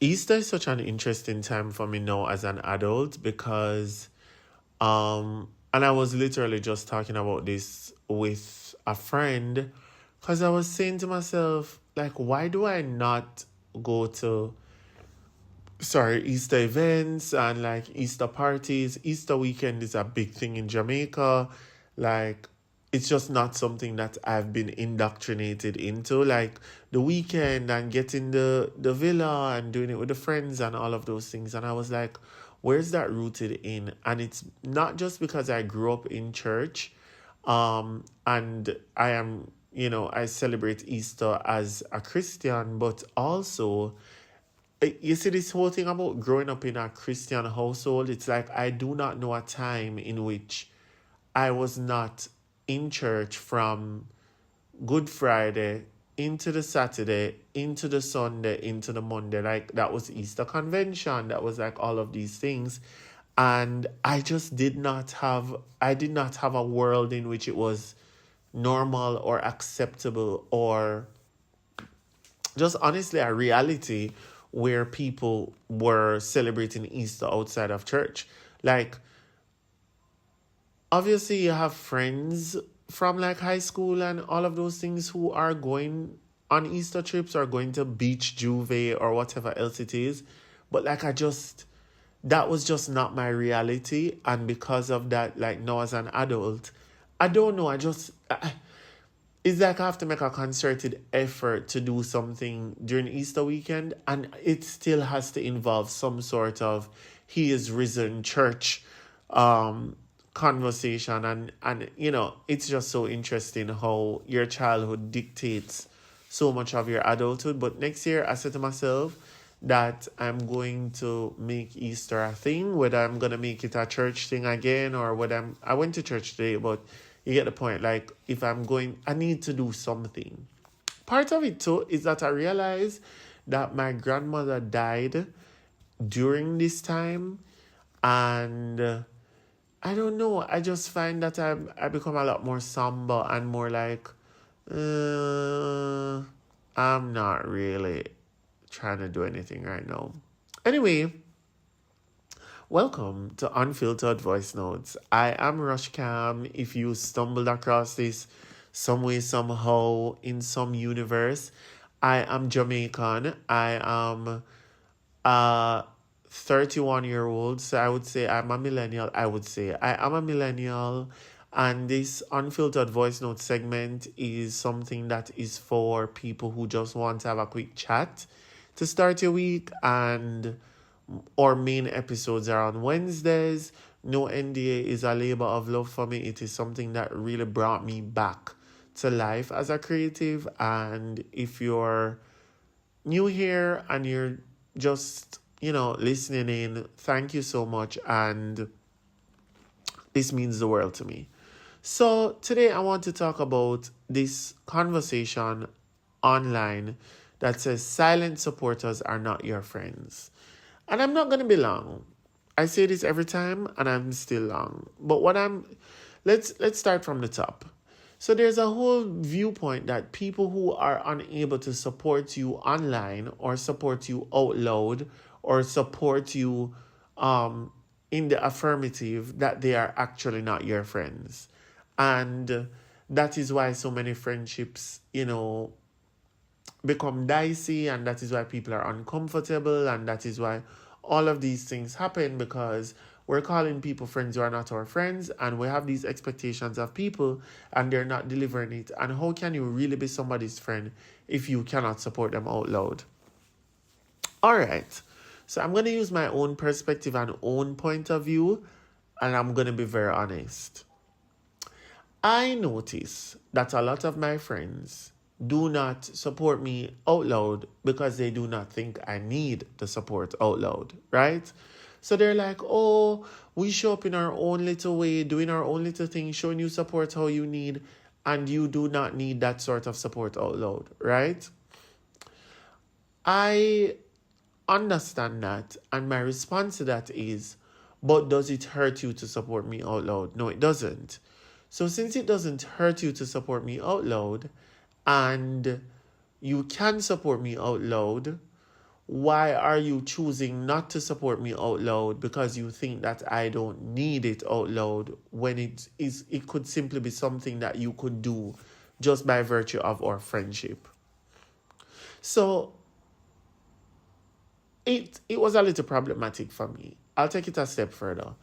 Easter is such an interesting time for me now as an adult because and I was literally just talking about this with a friend because I was saying to myself, like, why do I not go to Easter events and like Easter parties? Easter weekend is a big thing in Jamaica. Like, it's just not something that I've been indoctrinated into. Like the weekend and getting the villa and doing it with the friends and all of those things. And I was like, where's that rooted in? And it's not just because I grew up in church, and I am, I celebrate Easter as a Christian, but also you see this whole thing about growing up in a Christian household. It's like I do not know a time in which I was not in church from Good Friday into the Saturday, into the Sunday, into the Monday. Like that was Easter convention. That was like all of these things. And I did not have a world in which it was normal or acceptable or just honestly a reality where people were celebrating Easter outside of church. Like, obviously, you have friends from like high school and all of those things who are going on Easter trips or going to beach juve or whatever else it is. But like, that was just not my reality. And because of that, like now as an adult, I don't know. It's like I have to make a concerted effort to do something during Easter weekend, and it still has to involve some sort of He is risen church um, conversation. And it's just so interesting how your childhood dictates so much of your adulthood. But next year, I said to myself that I'm going to make Easter a thing, whether I'm going to make it a church thing again or whether I went to church today, but you get the point. Like, if I'm going, I need to do something. Part of it too is that I realized that my grandmother died during this time, and I don't know. I just find that I become a lot more somber and more like, I'm not really trying to do anything right now. Anyway, welcome to Unfiltered Voice Notes. I am RushCam. If you stumbled across this some way, somehow, in some universe, I am Jamaican. I am a 31-year-old. So I would say I'm a millennial. I am a millennial. And this Unfiltered Voice Note segment is something that is for people who just want to have a quick chat to start your week. And our main episodes are on Wednesdays. No NDA is a labor of love for me. It is something that really brought me back to life as a creative. And if you're new here and you're just, listening in, thank you so much. And this means the world to me. So today I want to talk about this conversation online that says silent supporters are not your friends. And I'm not going to be long. I say this every time and I'm still long. But let's start from the top. So there's a whole viewpoint that people who are unable to support you online or support you out loud or support you in the affirmative, that they are actually not your friends. And that is why so many friendships, become dicey, and that is why people are uncomfortable, and that is why all of these things happen, because we're calling people friends who are not our friends, and we have these expectations of people and they're not delivering it. And how can you really be somebody's friend if you cannot support them out loud? All right, so I'm going to use my own perspective and own point of view, and I'm going to be very honest. I notice that a lot of my friends do not support me out loud because they do not think I need the support out loud, right? So they're like, oh, we show up in our own little way, doing our own little thing, showing you support how you need, and you do not need that sort of support out loud, right? I understand that, and my response to that is, but does it hurt you to support me out loud? No, it doesn't. So since it doesn't hurt you to support me out loud, and you can support me out loud, why are you choosing not to support me out loud because you think that I don't need it out loud when it could simply be something that you could do just by virtue of our friendship. So it was a little problematic for me. I'll take it a step further.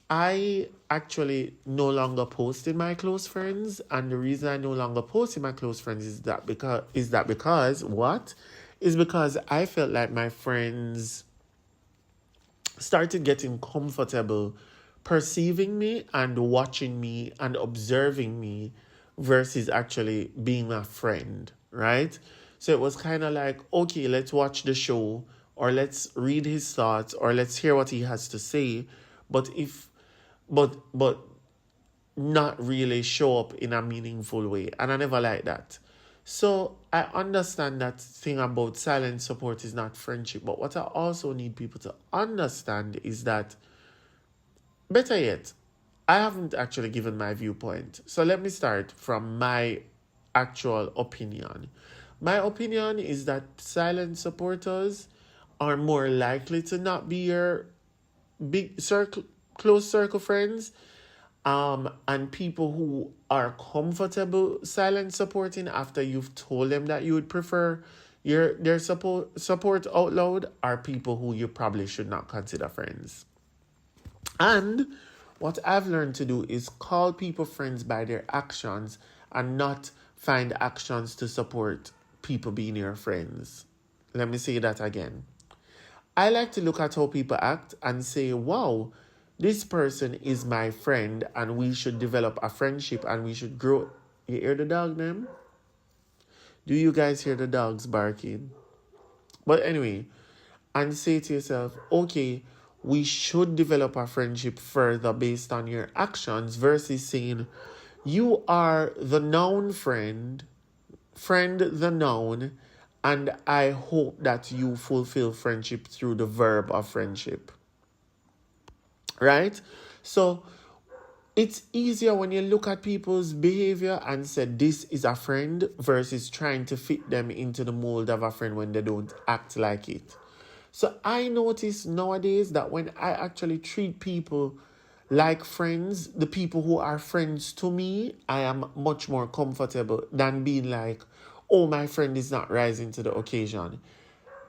I actually no longer post in my close friends, and the reason I no longer post in my close friends is because what? Is because I felt like my friends started getting comfortable perceiving me and watching me and observing me versus actually being a friend, right? So it was kind of like, okay, let's watch the show or let's read his thoughts or let's hear what he has to say, but but not really show up in a meaningful way. And I never liked that. So I understand that thing about silent support is not friendship. But what I also need people to understand is that, better yet, I haven't actually given my viewpoint. So let me start from my actual opinion. My opinion is that silent supporters are more likely to not be your big circle, close circle friends, and people who are comfortable silent supporting after you've told them that you would prefer their support out loud are people who you probably should not consider friends. And what I've learned to do is call people friends by their actions and not find actions to support people being your friends. Let me say that again. I like to look at how people act and say, wow, this person is my friend and we should develop a friendship and we should grow. You hear the dog name? Do you guys hear the dogs barking? But anyway, and say to yourself, okay, we should develop a friendship further based on your actions versus saying, you are the noun friend the noun, and I hope that you fulfill friendship through the verb of friendship. Right? So it's easier when you look at people's behavior and say this is a friend versus trying to fit them into the mold of a friend when they don't act like it. So I notice nowadays that when I actually treat people like friends, the people who are friends to me, I am much more comfortable than being like, oh, my friend is not rising to the occasion.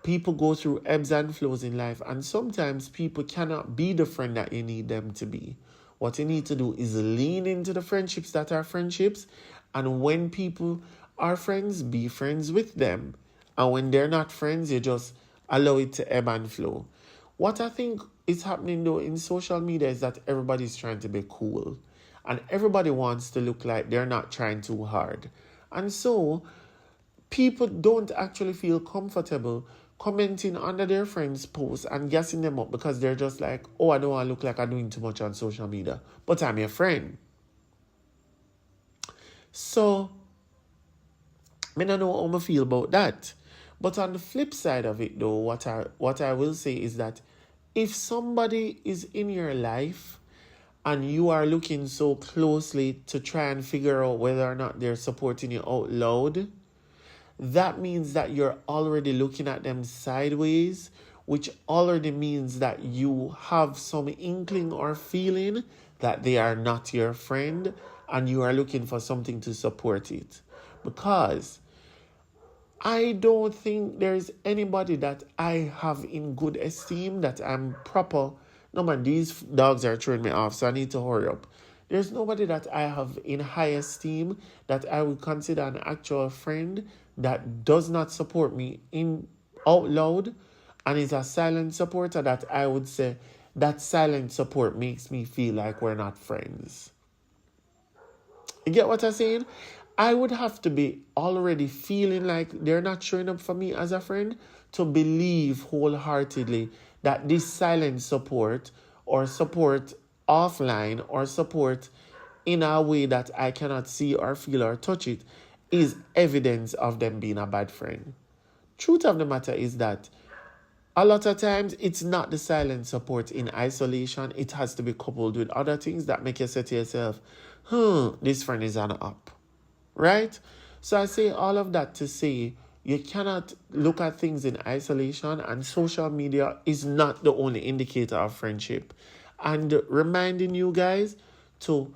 People go through ebbs and flows in life, and sometimes people cannot be the friend that you need them to be. What you need to do is lean into the friendships that are friendships, and when people are friends, be friends with them. And when they're not friends, you just allow it to ebb and flow. What I think is happening though in social media is that everybody's trying to be cool, and everybody wants to look like they're not trying too hard. And so people don't actually feel comfortable commenting under their friends' posts and gassing them up because they're just like, oh, I don't want to look like I'm doing too much on social media, but I'm your friend. So, I don't know how I feel about that. But on the flip side of it though, what I will say is that if somebody is in your life and you are looking so closely to try and figure out whether or not they're supporting you out loud, that means that you're already looking at them sideways, which already means that you have some inkling or feeling that they are not your friend and you are looking for something to support it. Because I don't think there's anybody that I have in good esteem that I'm proper. No man, these dogs are throwing me off, so I need to hurry up. There's nobody that I have in high esteem that I would consider an actual friend that does not support me in out loud and is a silent supporter that I would say that silent support makes me feel like we're not friends. You get what I'm saying? I would have to be already feeling like they're not showing up for me as a friend to believe wholeheartedly that this silent support or support offline or support in a way that I cannot see or feel or touch it is evidence of them being a bad friend. Truth of the matter is that a lot of times it's not the silent support in isolation. It has to be coupled with other things that make you say to yourself, this friend is on up. Right? So I say all of that to say You cannot look at things in isolation, and social media is not the only indicator of friendship. And reminding you guys to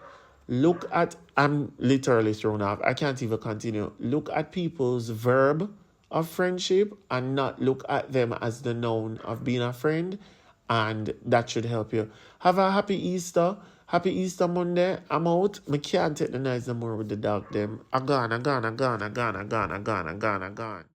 look at, I'm literally thrown off. I can't even continue. Look at people's verb of friendship and not look at them as the noun of being a friend. And that should help you. Have a happy Easter. Happy Easter Monday. I'm out. I can't take the nights no more with the dog them. I gone.